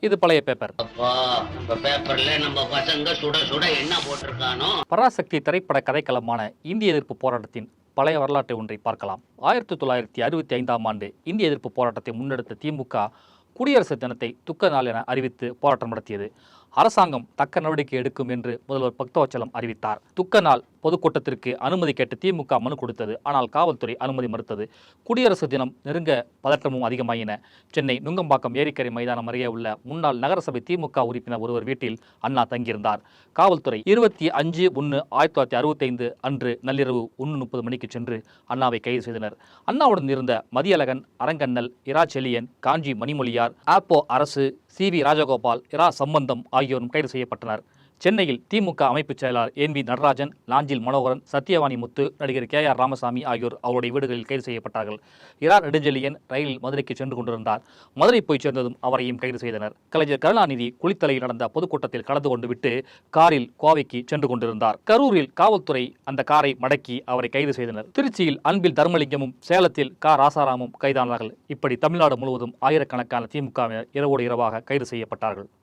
இது பழைய பேப்பர். அப்பா, நம்ம பேப்பர்ல நம்ம பசங்க சுட சுட என்ன போட்டிருக்கானோ. பராசக்தி திரைப்பட கதைக்களமான இந்திய எதிர்ப்பு போராட்டத்தின் பழைய வரலாற்றை ஒன்றை பார்க்கலாம். 1965ஆம் ஆண்டு இந்திய எதிர்ப்பு போராட்டத்தை முன்னெடுத்த திமுக குடியரசு தினத்தை துக்க நாள் என அறிவித்து போராட்டம் நடத்தியது. அரசாங்கம் தக்க நடவடிக்கை எடுக்கும் என்று முதல்வர் பக்தவச்சலம் அறிவித்தார். துக்க நாள் பொதுக்கூட்டத்திற்கு அனுமதி கேட்டு திமுக மனு கொடுத்தது. ஆனால் காவல்துறை அனுமதி மறுத்தது. குடியரசு தினம் நெருங்க பதற்றமும் அதிகமாயின. சென்னை நுங்கம்பாக்கம் ஏரிக்கரை மைதானம் அருகே உள்ள முன்னாள் நகரசபை திமுக உறுப்பினர் ஒருவர் வீட்டில் அண்ணா தங்கியிருந்தார். காவல்துறை 25/1/1965 அன்று நள்ளிரவு 1:30 மணிக்கு சென்று அண்ணாவை கைது செய்தனர். அண்ணாவுடன் இருந்த மதியழகன், அரங்கண்ணல், இரா செழியன், காஞ்சி மணிமொழியார், ஆப்போ அரசு, சி.வி. ராஜகோபால், இரா சம்பந்தம் ஆகியோரும் கைது செய்யப்பட்டனர். சென்னையில் திமுக அமைப்புச் செயலாளர் என்.வி. நடராஜன், லாஞ்சில் மனோகரன், சத்தியவாணி முத்து, நடிகர் கே.ஆர். ராமசாமி ஆகியோர் அவருடைய வீடுகளில் கைது செய்யப்பட்டார்கள். இரா நெடுஞ்செழியன் ரயிலில் மதுரைக்கு சென்று கொண்டிருந்தார். மதுரை போய் சேர்ந்ததும் அவரையும் கைது செய்தனர். கலைஞர் கருணாநிதி குளித்தலையில் நடந்த பொதுக்கூட்டத்தில் கலந்து கொண்டு விட்டு காரில் கோவைக்கு சென்று கொண்டிருந்தார். கரூரில் காவல்துறை அந்த காரை மடக்கி அவரை கைது செய்தனர். திருச்சியில் அன்பில் தர்மலிங்கமும், சேலத்தில் ராசாராமும் கைதானார்கள். இப்படி தமிழ்நாடு முழுவதும் ஆயிரக்கணக்கான திமுகவினர் இரவோடு இரவாக கைது செய்யப்பட்டார்கள்.